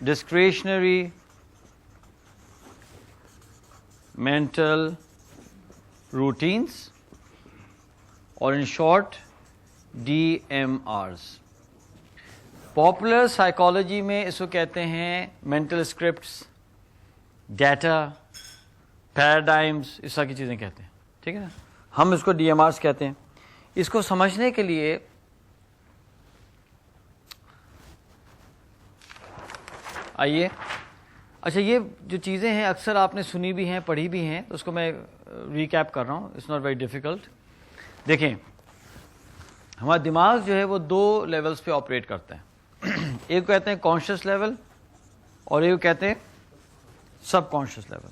discretionary mental routines, or in short DMRs. Popular psychology میں اس کو کہتے ہیں مینٹل اسکرپٹس، ڈیٹا، پیراڈائمز، اس طرح کی چیزیں کہتے ہیں. ٹھیک ہے نا، ہم اس کو ڈی ایم آرس کہتے ہیں. اس کو سمجھنے کے لیے آئیے، اچھا یہ جو چیزیں ہیں اکثر آپ نے سنی بھی ہیں، پڑھی بھی ہیں، تو اس کو میں ریکیپ کر رہا ہوں. It's not very difficult. دیکھیں، ہمارا دماغ جو ہے وہ دو لیولز پہ آپریٹ کرتا ہے. ایک کو کہتے ہیں کانشیس لیول اور ایک کو کہتے ہیں سب کانشیس لیول.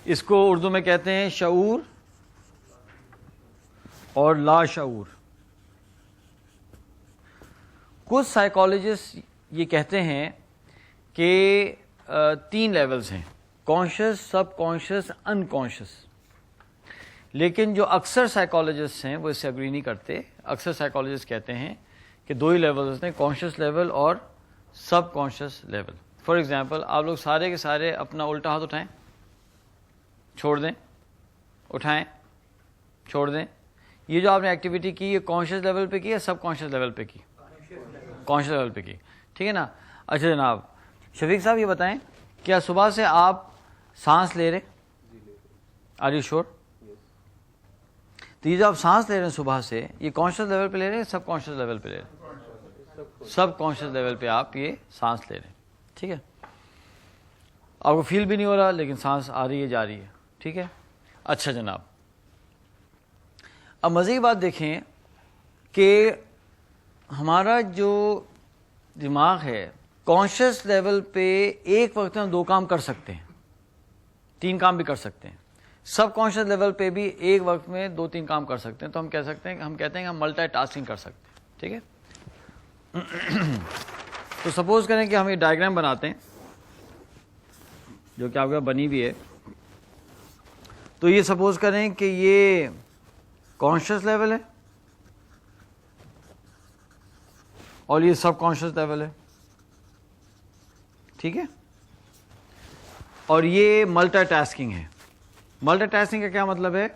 اس کو اردو میں کہتے ہیں شعور اور لا شعور. کچھ سائیکالوجسٹ یہ کہتے ہیں کہ 3 لیولز ہیں، کانشیس، سب کانشیس، ان کانشیس. لیکن جو اکثر سائیکالوجسٹ ہیں وہ اس سے اگری نہیں کرتے. اکثر سائیکالوجسٹ کہتے ہیں کہ 2 ہی لیولز ہیں، کانشیس لیول اور سب کانشیس لیول. فار ایگزامپل، آپ لوگ سارے کے سارے اپنا الٹا ہاتھ اٹھائیں، چھوڑ دیں، اٹھائیں، چھوڑ دیں. یہ جو آپ نے ایکٹیویٹی کی یہ کانشیس لیول پہ کی یا سب کانشیس لیول پہ کی؟ کانشیس لیول پہ کی. ٹھیک ہے نا. اچھا جناب شفیق صاحب یہ بتائیں، کیا صبح سے آپ سانس لے رہے؟ آر یو شور؟ تو یہ جو آپ سانس لے رہے ہیں صبح سے، یہ کانشیس لیول پہ لے رہے ہیں سب کانشیس لیول پہ لے رہے ہیں؟ سب کانشیس لیول پہ آپ یہ سانس لے رہے ہیں. ٹھیک ہے، آپ کو فیل بھی نہیں ہو رہا لیکن سانس آ رہی ہے، جا رہی ہے. ٹھیک ہے. اچھا جناب، اب مزے کی بات دیکھیں کہ ہمارا جو دماغ ہے کانشیس لیول پہ ایک وقت میں 2 کام کر سکتے ہیں، 3 کام بھی کر سکتے ہیں. سب کانشیس لیول پہ بھی ایک وقت میں 2-3 کام کر سکتے ہیں. تو ہم کہہ سکتے ہیں، ہم کہتے ہیں کہ ہم ملٹی ٹاسکنگ کر سکتے ہیں. ٹھیک ہے. تو سپوز کریں کہ ہم یہ ڈائیگرام بناتے ہیں جو کہ آپ کے بنی بھی ہے. تو یہ سپوز کریں کہ یہ کانشیس لیول ہے اور یہ سب کانشیس لیول ہے. ٹھیک ہے. اور یہ ملٹی ٹاسکنگ ہے. ملٹی ٹاسکنگ کا کیا مطلب ہے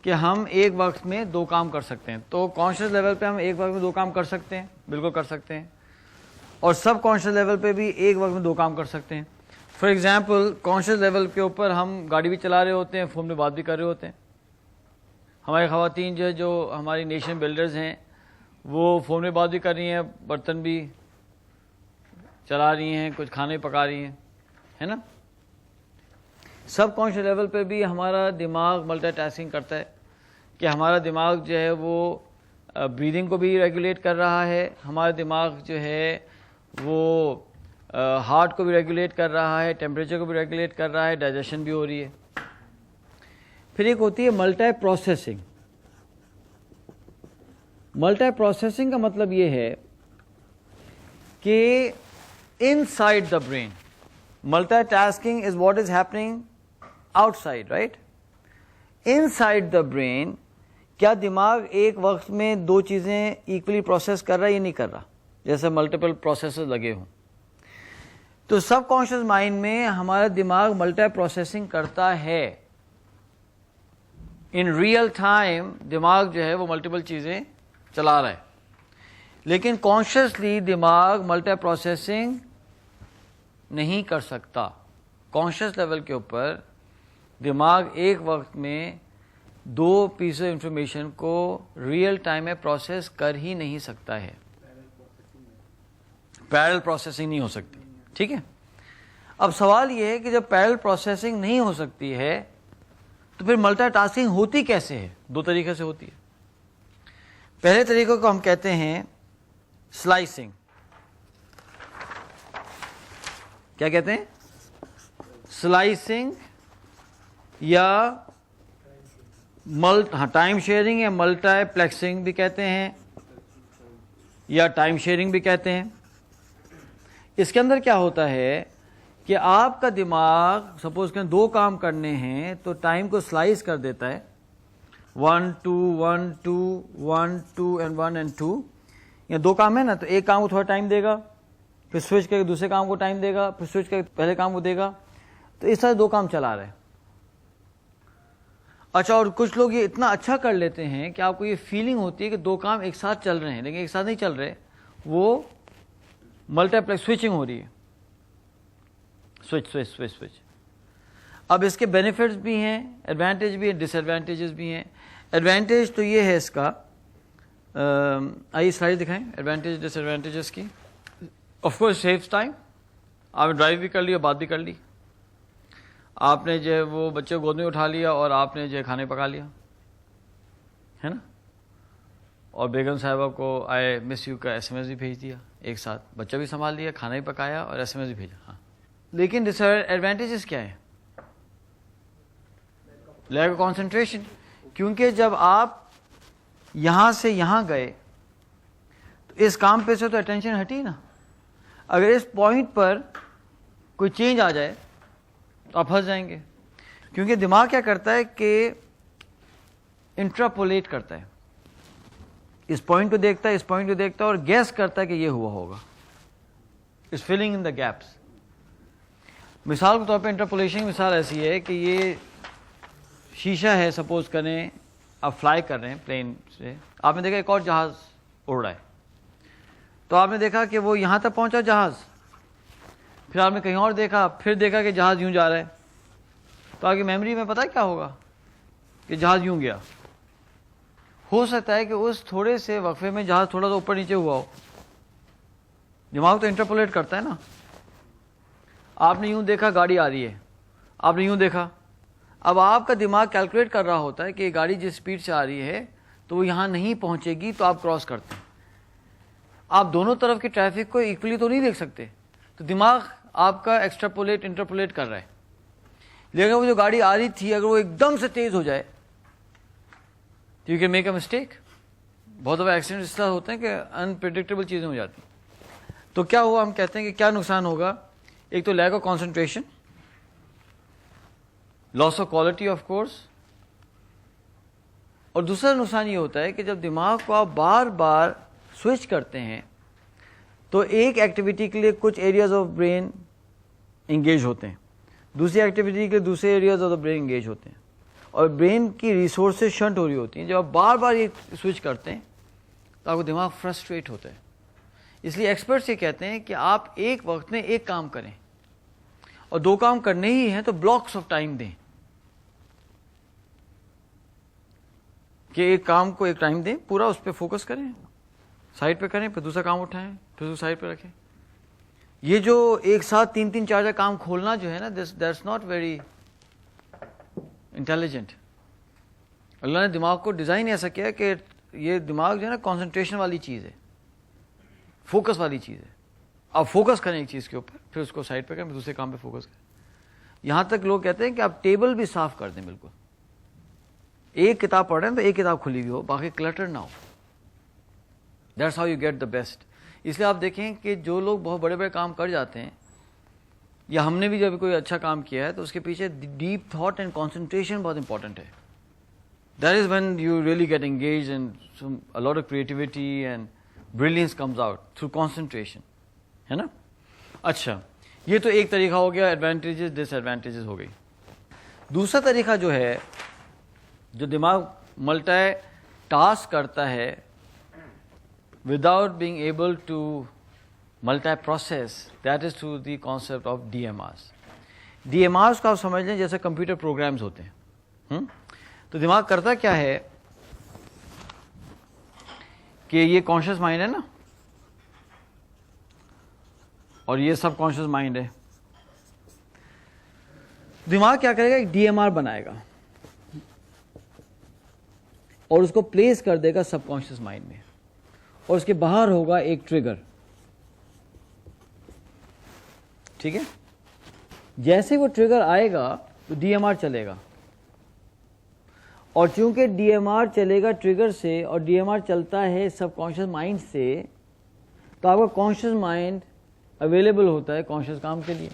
کہ ہم ایک وقت میں 2 کام کر سکتے ہیں. تو کانشیس لیول پہ ہم ایک وقت میں 2 کام کر سکتے ہیں، بالکل کر سکتے ہیں. اور سب کانشیس لیول پہ بھی ایک وقت میں 2 کام کر سکتے ہیں. فار ایگزامپل کانشیس لیول کے اوپر ہم گاڑی بھی چلا رہے ہوتے ہیں، فون میں بات بھی کر رہے ہوتے ہیں. ہماری خواتین جو ہماری نیشن بلڈرز ہیں وہ فون میں بات بھی کر رہی ہیں، برتن بھی چلا رہی ہیں، کچھ کھانے پکا رہی ہیں، ہے نا. سب کانشیس لیول پہ بھی ہمارا دماغ ملٹی ٹاسکنگ کرتا ہے کہ ہمارا دماغ جو ہے وہ بریدنگ کو بھی ریگولیٹ کر رہا ہے، ہمارا دماغ جو ہے وہ ہارٹ کو بھی ریگولیٹ کر رہا ہے، ٹیمپریچر کو بھی ریگولیٹ کر رہا ہے، ڈائجیشن بھی ہو رہی ہے. پھر ایک ہوتی ہے ملٹی پروسیسنگ. ملٹی پروسیسنگ کا مطلب یہ ہے کہ inside the brain, multitasking is what is happening outside, right. Inside the brain کیا دماغ ایک وقت میں 2 چیزیں ایکولی پروسیس کر رہا ہے یا نہیں کر رہا، جیسے ملٹیپل پروسیسز لگے ہوں. تو سب کانشیس مائنڈ میں ہمارا دماغ ملٹی پروسیسنگ کرتا ہے. ان ریئل ٹائم دماغ جو ہے وہ ملٹیپل چیزیں چلا رہا ہے. لیکن کانشیسلی دماغ ملٹی پروسیسنگ نہیں کر سکتا. کانشیس لیول کے اوپر دماغ ایک وقت میں 2 پیس آف انفارمیشن کو ریئل ٹائم میں پروسیس کر ہی نہیں سکتا ہے. پیرل پروسیسنگ نہیں ہو سکتی. ٹھیک ہے. اب سوال یہ ہے کہ جب پیرل پروسیسنگ نہیں ہو سکتی ہے تو پھر ملٹی ٹاسکنگ ہوتی کیسے ہے؟ 2 طریقے سے ہوتی ہے. پہلے طریقے کو ہم کہتے ہیں سلائسنگ. کیا کہتے ہیں؟ سلائسنگ یا ٹائم شیئرنگ یا ملٹی پلیکسنگ بھی کہتے ہیں یا ٹائم شیئرنگ بھی کہتے ہیں. اس کے اندر کیا ہوتا ہے کہ آپ کا دماغ سپوز کہ 2 کام کرنے ہیں تو ٹائم کو سلائس کر دیتا ہے 1 2 1 2 1 2 اینڈ 1 اینڈ 2. یہ 2 کام ہے نا، تو ایک کام کو تھوڑا ٹائم دے گا، پھر سوئچ کر کے دوسرے کام کو ٹائم دے گا, پھر سوئچ کر کے پہلے کام کو دے گا. تو اس طرح 2 کام چلا رہے ہیں. اچھا, اور کچھ لوگ یہ اتنا اچھا کر لیتے ہیں کہ آپ کو یہ فیلنگ ہوتی ہے کہ 2 کام ایک ساتھ چل رہے ہیں, لیکن ایک ساتھ نہیں چل رہے, وہ ملٹی پلیکس سوئچنگ ہو رہی ہے. Switch switch switch switch. اب اس کے بینیفٹس بھی ہیں, ایڈوانٹیج بھی ہیں, ڈس ایڈوانٹیجز بھی ہیں. ایڈوانٹیج تو یہ ہے اس کا, آئیے سلائڈ دکھائیں ایڈوانٹیج ڈس ایڈوانٹیجز کی. آف کورس سیوز ٹائم, آپ نے ڈرائیو بھی کر لی اور بات بھی کر لی. آپ نے جو ہے وہ بچے کو گود میں اٹھا لیا اور آپ نے جو ہے کھانے پکا لیا, ہے نا, اور بیگم صاحبہ کو آئے مس یو کا SMS بھی بھیج دیا ایک ساتھ, بچہ بھی سنبھال لیا, کھانا بھی پکایا اور SMS بھی بھیجا. ہاں, لیکن ڈس ایڈوانٹیجز کیا ہے؟ Leak of concentration. کیونکہ جب آپ یہاں سے یہاں گئے تو اس کام پہ سے تو اٹینشن ہٹی نا. اگر اس پوائنٹ پر کوئی چینج آ جائے تو آپ پھنس جائیں گے. کیونکہ دماغ کیا کرتا ہے کہ انٹراپولیٹ کرتا ہے, اس پوائنٹ کو دیکھتا ہے, اس پوائنٹ کو دیکھتا ہے اور گیس کرتا ہے کہ یہ ہوا ہوگا. از فلنگ ان دا گیپس. مثال کے طور پہ انٹرپولیشن کی مثال ایسی ہے کہ یہ شیشہ ہے, سپوز کریں آپ فلائی کر رہے ہیں پلین سے, آپ نے دیکھا ایک اور جہاز اڑ رہا ہے, تو آپ نے دیکھا کہ وہ یہاں تک پہنچا جہاز, پھر آپ نے کہیں اور دیکھا, پھر دیکھا کہ جہاز یوں جا رہا ہے. تو آپ کی میموری میں پتہ کیا ہوگا کہ جہاز یوں گیا. ہو سکتا ہے کہ اس تھوڑے سے وقفے میں جہاز تھوڑا سا اوپر نیچے ہوا ہو. دماغ تو انٹرپولیٹ کرتا ہے نا. آپ نے یوں دیکھا گاڑی آ رہی ہے, آپ نے یوں دیکھا, اب آپ کا دماغ کیلکولیٹ کر رہا ہوتا ہے کہ یہ گاڑی جس اسپیڈ سے آ رہی ہے تو وہ یہاں نہیں پہنچے گی, تو آپ کراس کرتے ہیں. آپ دونوں طرف کی ٹریفک کو ایکولی تو نہیں دیکھ سکتے, تو دماغ آپ کا ایکسٹراپولیٹ انٹرپولیٹ کر رہا ہے. لیکن وہ جو گاڑی آ رہی تھی اگر وہ ایک دم سے تیز ہو جائے تو you can make a mistake. بہت دفعہ ایکسیڈنٹ اس طرح ہوتے ہیں کہ انپریڈکٹیبل چیزیں ہو جاتی ہیں. تو کیا ہوا, ہم کہتے ہیں کہ کیا نقصان ہوگا. ایک تو lack of concentration, loss of quality of course, اور دوسرا نقصان یہ ہوتا ہے کہ جب دماغ کو آپ بار بار سوئچ کرتے ہیں تو ایک ایکٹیویٹی کے لیے کچھ ایریاز آف برین انگیج ہوتے ہیں, دوسری ایکٹیویٹی کے لیے دوسرے areas of the brain engage ہوتے ہیں, اور برین کی ریسورسز شنٹ ہو رہی ہوتی ہیں. جب آپ بار بار یہ سوئچ کرتے ہیں تو آپ کو دماغ فرسٹریٹ ہوتا ہے. اس لیے ایکسپرٹس یہ کہتے ہیں کہ آپ ایک وقت میں ایک کام کریں, اور 2 کام کرنے ہی ہیں تو بلاکس آف ٹائم دیں, کہ ایک کام کو ایک ٹائم دیں, پورا اس پہ فوکس کریں, سائڈ پہ کریں, پھر دوسرا کام اٹھائیں, پھر دوسرا سائڈ پہ رکھیں. یہ جو ایک ساتھ 3 4 کام کھولنا جو ہے نا, دیٹس ناٹ ویری انٹیلیجنٹ. اللہ نے دماغ کو ڈیزائن ایسا کیا کہ یہ دماغ جو ہے نا کانسنٹریشن والی چیز ہے, فوکس والی چیز ہے. آپ فوکس کریں ایک چیز کے اوپر, پھر اس کو سائڈ پہ کریں, پھر دوسرے کام پہ فوکس کریں. یہاں تک لوگ کہتے ہیں کہ آپ ٹیبل بھی صاف کر دیں, بالکل ایک کتاب پڑھ رہے ہیں تو ایک کتاب کھلی ہوئی ہو, باقی کلٹر نہ ہو. That's how you get the best. اس لیے آپ دیکھیں کہ جو لوگ بہت بڑے بڑے کام کر جاتے ہیں, یا ہم نے بھی جب کوئی اچھا کام کیا ہے تو اس کے پیچھے ڈیپ تھاٹ اینڈ کانسنٹریشن بہت امپورٹنٹ ہے. That is when you really get engage and a lot of creativity and brilliance comes out through concentration, ہے نا. اچھا, یہ تو ایک طریقہ ہو گیا, ایڈوانٹیجز ڈس ایڈوانٹیجز ہو گئی. دوسرا طریقہ جو ہے, جو دماغ ملٹی ٹاسک کرتا ہے without being able to multi-process, that is through the concept of DMRs. DMRs کا آپ سمجھ لیں جیسے کمپیوٹر پروگرامز ہوتے ہیں. تو دماغ کرتا کیا ہے کہ یہ کانشیس مائنڈ ہے نا, اور یہ سب کانشیس مائنڈ ہے. دماغ کیا کرے گا, ایک DMR بنائے گا اور اس کو پلیس کر دے گا سب کانشیس مائنڈ میں, اور اس کے باہر ہوگا ایک ٹریگر. ٹھیک ہے, جیسے وہ ٹریگر آئے گا تو DMR چلے گا, اور چونکہ DMR چلے گا ٹریگر سے, اور DMR چلتا ہے سب کانشیس مائنڈ سے, تو آپ کا کانشیس مائنڈ اویلیبل ہوتا ہے کانشیس کام کے لیے.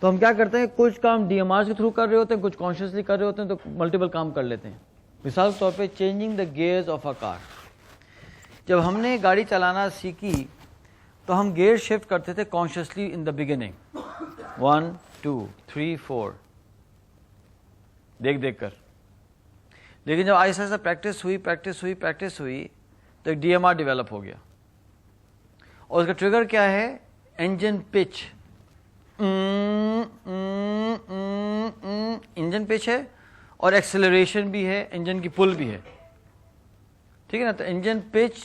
تو ہم کیا کرتے ہیں, کچھ کام DMR کے تھرو کر رہے ہوتے ہیں, کچھ کانشیسلی کر رہے ہوتے ہیں, تو ملٹیپل کام کر لیتے ہیں. مثال کے طور پہ چینجنگ دا گیئرز آف اے کار. جب ہم نے گاڑی چلانا سیکھی تو ہم گیئر شفٹ کرتے تھے کانشیسلی ان دا بگننگ 1 2 3 4 دیکھ کر. لیکن جب آہستہ آہستہ پریکٹس ہوئی تو ایک DMR ڈیولپ ہو گیا, اور اس کا ٹریگر کیا ہے؟ Engine pitch. انجن پچ ہے اور ایکسلریشن بھی ہے, انجن کی پل بھی ہے, ٹھیک ہے نا. تو انجن پچ,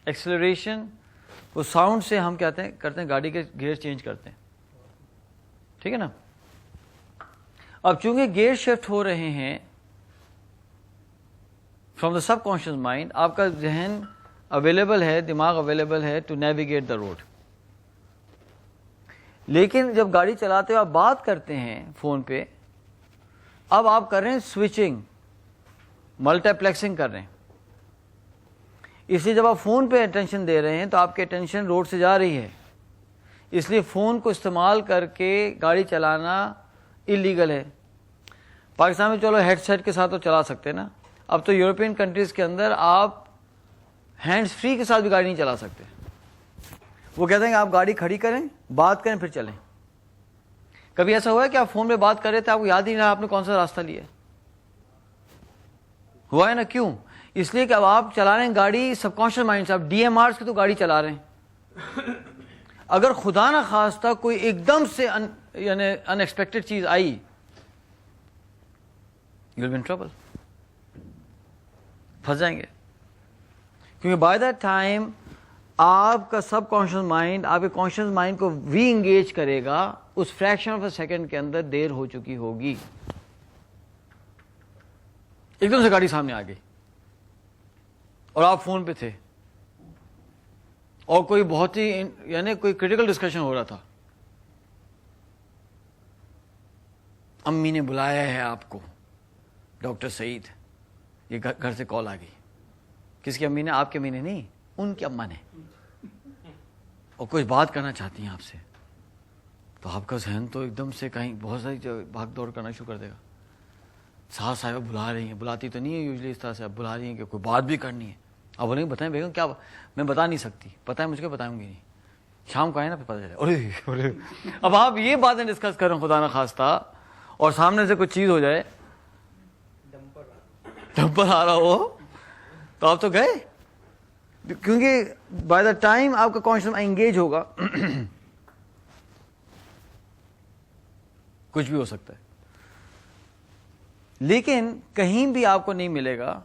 ایکسلریشن, وہ ساؤنڈ سے ہم کرتے ہیں گاڑی کے گیئر چینج کرتے ہیں, ٹھیک ہے نا. اب چونکہ گیئر شفٹ ہو رہے ہیں from the sub conscious mind, آپ کا ذہن اویلیبل ہے, دماغ اویلیبل ہے ٹو نیویگیٹ دا روڈ. لیکن جب گاڑی چلاتے ہوئے آپ بات کرتے ہیں فون پہ, اب آپ کر رہے ہیں سوئچنگ, ملٹی پلیکسنگ کر رہے ہیں. اس لیے جب آپ فون پہ اٹینشن دے رہے ہیں تو آپ کی اٹینشن روڈ سے جا رہی ہے, اس لیے فون کو استعمال کر کے گاڑی چلانا اللیگل ہے. پاکستان میں چلو ہیڈ سیٹ کے ساتھ تو چلا سکتے ہیں نا, اب تو یورپین کنٹریز کے اندر آپ ہینڈز فری کے ساتھ بھی گاڑی نہیں چلا سکتے. وہ کہتے ہیں کہ آپ گاڑی کھڑی کریں, بات کریں, پھر چلیں. کبھی ایسا ہوا ہے کہ آپ فون پہ بات کر رہے تھے, آپ کو یاد ہی نہیں رہا آپ نے کون سا راستہ لیا؟ ہوا ہے نا. کیوں؟ اس لیے کہ اب آپ چلا رہے ہیں گاڑی سب کانشیس مائنڈ سے, آپ DMRs کی تو گاڑی چلا رہے ہیں. اگر خدا نہ خواستہ کوئی ایک دم سے یعنی ان ایکسپیکٹڈ چیز آئی, you will be in trouble, پھنس جائیں گے. کیونکہ بائی دیٹ ٹائم آپ کا سب کانشیس مائنڈ آپ کے کانشیس مائنڈ کو ری انگیج کرے گا, اس فریکشن آف اے سیکنڈ کے اندر دیر ہو چکی ہوگی. ایک دم سے گاڑی سامنے آ گئی اور آپ فون پہ تھے, اور کوئی بہت ہی یعنی کوئی کریٹیکل ڈسکشن ہو رہا تھا, امی نے بلایا ہے آپ کو, ڈاکٹر سعید, یہ گھر سے کال آ گئی. کس کی امی نے؟ آپ کی امی نے نہیں, ان کی اماں نے, اور کچھ بات کرنا چاہتی ہیں آپ سے. تو آپ کا ذہن تو ایک دم سے کہیں بہت ساری بھاگ دوڑ کرنا شروع کر دے گا. ساس صاحبہ بلا رہی ہیں, بلاتی تو نہیں ہے یوزلی اس طرح سے, اب بلا رہی ہیں کہ کوئی بات بھی کرنی ہے. اب انہیں بتائیں بیگم کیا؟ میں بتا نہیں سکتی, پتہ ہے مجھ کو, بتاؤں گی نہیں, شام کو آئے نا پھر پتہ چلے. اب آپ یہ باتیں ڈسکس کریں خدا نہ خواستہ, اور سامنے سے کچھ چیز ہو جائے, ڈمپر آ رہا ہو, تو آپ تو گئے. کیونکہ بائی دا ٹائم آپ کا کانشیس انگیج ہوگا کچھ بھی ہو سکتا ہے. لیکن کہیں بھی آپ کو نہیں ملے گا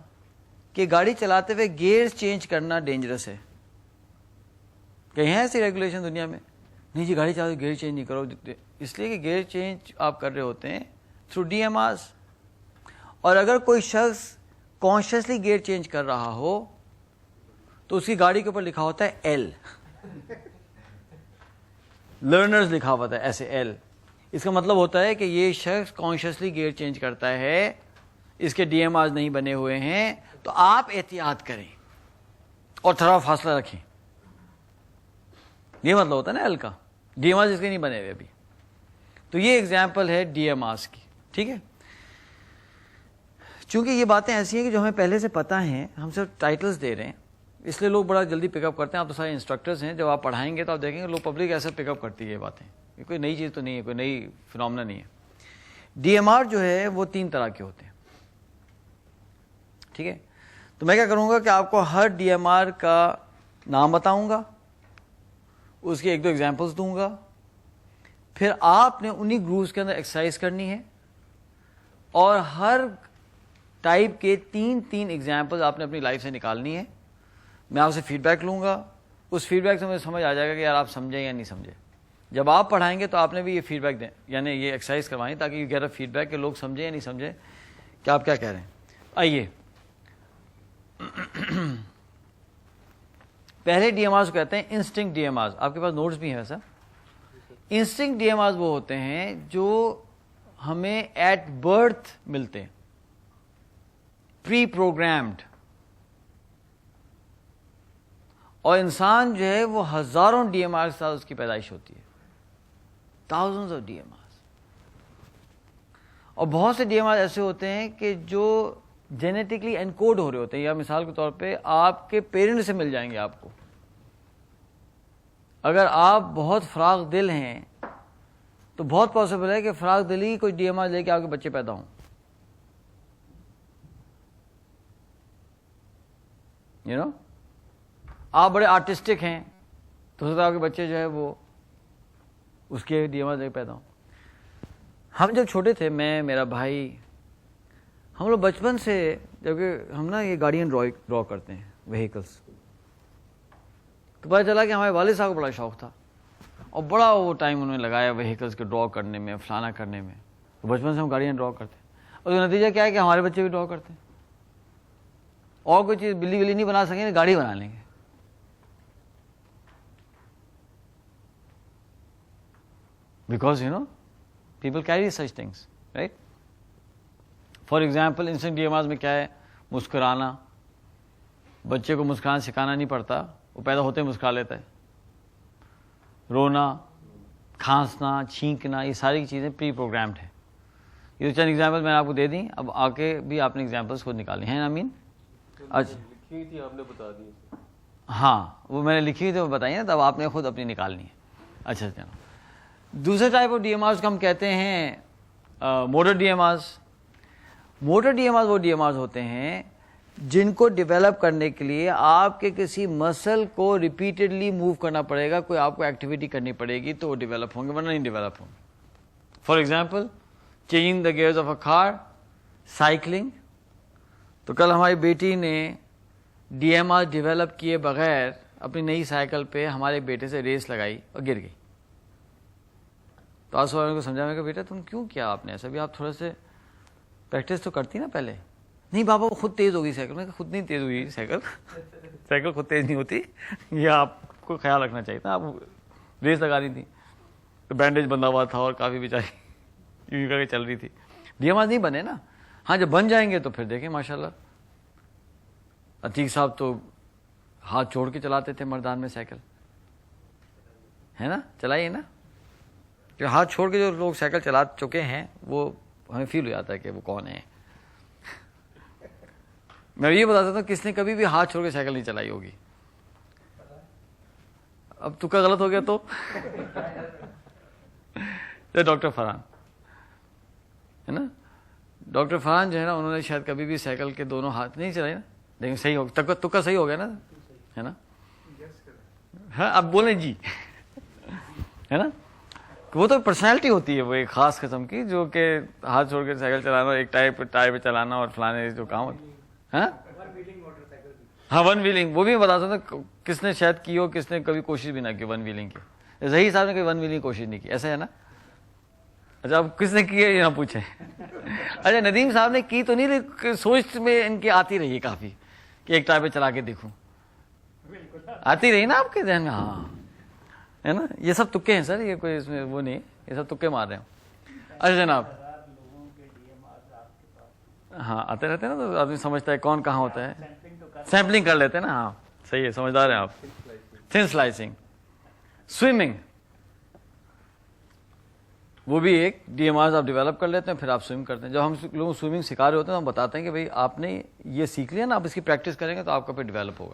کہ گاڑی چلاتے ہوئے گیئر چینج کرنا ڈینجرس ہے. کہیں ہے ایسی ریگولیشن دنیا میں؟ نہیں جی, گاڑی چلاتے گیئر چینج نہیں کرو, اس لیے کہ گیئر چینج آپ کر رہے ہوتے ہیں تھرو DMRs. اور اگر کوئی شخص کانشیسلی گیئر چینج کر رہا ہو تو اس کی گاڑی کے اوپر لکھا ہوتا ہے L, لرنرز لکھا ہوتا ہے ایسے L. اس کا مطلب ہوتا ہے کہ یہ شخص کانشیسلی گیئر چینج کرتا ہے, اس کے DMRs نہیں بنے ہوئے ہیں, تو آپ احتیاط کریں اور تھوڑا فاصلہ رکھیں. یہ مطلب ہوتا ہے نا L کا. DMRs اس کے نہیں بنے ہوئے ابھی. تو یہ ایگزامپل ہے DMRs کی, ٹھیک ہے. چونکہ یہ باتیں ایسی ہیں کہ جو ہمیں پہلے سے پتہ ہیں, ہم صرف ٹائٹلز دے رہے ہیں, اس لیے لوگ بڑا جلدی پک اپ کرتے ہیں. آپ تو سارے انسٹرکٹرز ہیں, جب آپ پڑھائیں گے تو آپ دیکھیں گے لوگ پبلک ایسے پک اپ کرتی ہے یہ باتیں. یہ کوئی نئی چیز تو نہیں ہے, کوئی نئی فنومنا نہیں ہے. DMR جو ہے وہ 3 طرح کے ہوتے ہیں, ٹھیک ہے. تو میں کیا کروں گا کہ آپ کو ہر DMR کا نام بتاؤں گا, اس کی 1-2 ایگزامپلس دوں گا, پھر آپ نے انہی گروپس کے اندر ایکسرسائز کرنی ہے, اور ہر ٹائپ کے 3 ایگزامپلس آپ نے اپنی لائف سے نکالنی ہے. میں آپ سے فیڈ بیک لوں گا, اس فیڈ بیک سے مجھے سمجھ آ جائے گا کہ یار آپ سمجھیں یا نہیں سمجھے. جب آپ پڑھائیں گے تو آپ نے بھی یہ فیڈ بیک دیں, یعنی یہ ایکسرسائز کروائیں تاکہ یہ گیٹ اے فیڈ بیک کہ لوگ سمجھیں یا نہیں سمجھیں کہ آپ کیا کہہ رہے ہیں. آئیے پہلے DMRs کو کہتے ہیں انسٹنکٹ DMRs. آپ کے پاس نوٹس بھی ہیں ویسا. انسٹنکٹ DMRs وہ ہوتے ہیں جو ہمیں ایٹ برتھ ملتے ہیں, پری پروگرامڈ. اور انسان جو ہے وہ ہزاروں DMRs کے ساتھ اس کی پیدائش ہوتی ہے, thousands of DMRs. اور بہت سے DMRs ایسے ہوتے ہیں کہ جو جینیٹکلی انکوڈ ہو رہے ہوتے ہیں, یا مثال کے طور پہ آپ کے پیرنٹ سے مل جائیں گے آپ کو, اگر آپ بہت فراغ دل ہیں تو بہت پاسبل ہے کہ فراغ دلی کوئی ڈی ایم آر لے کے آپ کے بچے پیدا ہوں. آپ بڑے آرٹسٹک ہیں تو ہو سکتا ہے آپ کے بچے جو ہے وہ اس کے ڈی ایم آر لے کے پیدا ہوں. ہم جب چھوٹے تھے، میں، میرا بھائی، ہم لوگ بچپن سے جبکہ ہم نا یہ گاڑیاں ڈرا کرتے ہیں، وہیکلس، تو پتہ چلا کہ ہمارے والد صاحب کو بڑا شوق تھا اور بڑا وہ ٹائم انہوں نے لگایا وہیکلس کے ڈرا کرنے میں، فلانا کرنے میں. تو بچپن سے ہم گاڑیاں ڈرا کرتے ہیں اور نتیجہ کیا ہے کہ ہمارے بچے بھی ڈرا کرتے ہیں. اور کوئی چیز بلی ولی نہیں بنا سکیں، گاڑی بنا لیں گے. Because people carry such things, right? For example, instant DMRs میں کیا ہے؟ مسکرانا. بچے کو مسکرانا سکھانا نہیں پڑتا، وہ پیدا ہوتے مسکرا لیتا ہے. رونا، کھانسنا، چھینکنا، یہ ساری چیزیں پری پروگرامڈ ہیں. یہ تو چند ایگزامپل میں نے آپ کو دے دیں، اب آگے بھی آپ نے ایگزامپلس خود نکالنی ہیں. امین؟ اچھا لکھی تھی آپ نے بتا دی. ہاں وہ میں نے لکھی ہوئی تو بتائی نا، تب آپ نے خود اپنی نکالنی ہے. اچھا چلو، دوسرے ٹائپ آف ڈی ایم آرز کو ہم کہتے ہیں motor D M Rs. Motor D M Rs وہ ڈی ایم آرز ہوتے ہیں جن کو ڈیولپ کرنے کے لیے آپ کے کسی مسل کو ریپیٹڈلی موو کرنا پڑے گا، کوئی آپ کو ایکٹیویٹی کرنی پڑے گی تو وہ ڈیولپ ہوں گے، ورنہ نہیں ڈیولپ ہوں گے. For example changing the gears of a car, cycling. تو کل ہماری بیٹی نے ڈی ایم آر ڈیولپ کیے بغیر اپنی نئی سائیکل پہ ہمارے بیٹے سے ریس لگائی اور گر گئی. تو آج والوں کو سمجھا میں کہ بیٹا تم کیوں کیا آپ نے ایسا؟ بھی آپ تھوڑا سے پریکٹس تو کرتی نا پہلے. نہیں بابا وہ خود تیز ہوگی سائیکل. میں خود نہیں تیز ہوئی سائیکل خود تیز نہیں ہوتی، یہ آپ کو خیال رکھنا چاہیے تھا. آپ ریس لگا دی تھی تو بینڈیج بندھا ہوا تھا اور کافی بیچاری یوں کر کے چل رہی تھی. ڈی ایم آر نہیں بنے نا. ہاں جب بن جائیں گے تو پھر دیکھیں ماشاء اللہ. عتیق صاحب تو ہاتھ چھوڑ کے چلاتے تھے مردان میں سائیکل، ہے نا؟ چلائیے نا. کہ ہاتھ چھوڑ کے جو لوگ سائیکل چلا چکے ہیں وہ ہمیں فیل ہو جاتا ہے کہ وہ کون ہے. میں یہ بتاتا ہوں کس نے کبھی بھی ہاتھ چھوڑ کے سائیکل نہیں چلائی ہوگی. اب تکا غلط ہو گیا تو ڈاکٹر فرحان ہے نا. ڈاکٹر فرحان جو ہے نا، انہوں نے شاید کبھی بھی سائیکل کے دونوں ہاتھ نہیں چلائے نا. لیکن صحیح ہو تکا صحیح ہو گیا نا، ہے نا؟ ہاں اب بولیں جی، ہے نا. وہ تو پرسنالٹی ہوتی ہے، وہ ایک خاص قسم کی، جو کہ ہاتھ چھوڑ کے سائیکل چلانا، ایک ٹائر پہ چلانا اور فلانے جو کام ہوتا ہے. ہاں ون ویلنگ، وہ بھی میں بتاتا ہوں کس نے شاید کی ہو، کس نے کبھی کوشش بھی نہ کی ون ویلنگ کی. ظہیر صاحب نے کبھی ون ویلنگ کی کوشش نہیں کی، ایسا ہے نا؟ اچھا اب کس نے کی ہے یہ نہ پوچھیں. اچھا ندیم صاحب نے کی تو نہیں، لیکن سوچ میں ان کی آتی رہی ہے کافی کہ ایک ٹائر پہ چلا کے دیکھوں. آتی رہی نا آپ کے ذہن میں؟ ہاں ہے نا. یہ سب تکے ہیں سر، یہ کوئی اس میں وہ نہیں، یہ سب تکے مار رہے ہیں. اچھا جناب، ہاں آتے رہتے ہیں نا تو آدمی سمجھتا ہے کون کہاں ہوتا ہے. سیمپلنگ کر لیتے ہیں نا. ہاں صحیح ہے، سمجھدار ہیں آپ. تھن سلائسنگ. سوئمنگ، وہ بھی ایک ڈی ایم آرز آپ ڈیولپ کر لیتے ہیں، پھر آپ سوئم کرتے ہیں. جب ہم لوگوں سوئمنگ سکھا رہے ہوتے ہیں تو ہم بتاتے ہیں کہ بھائی آپ نے یہ سیکھ لیا نا، آپ اس کی پریکٹس کریں گے تو آپ کا پھر ڈیولپ ہوگا.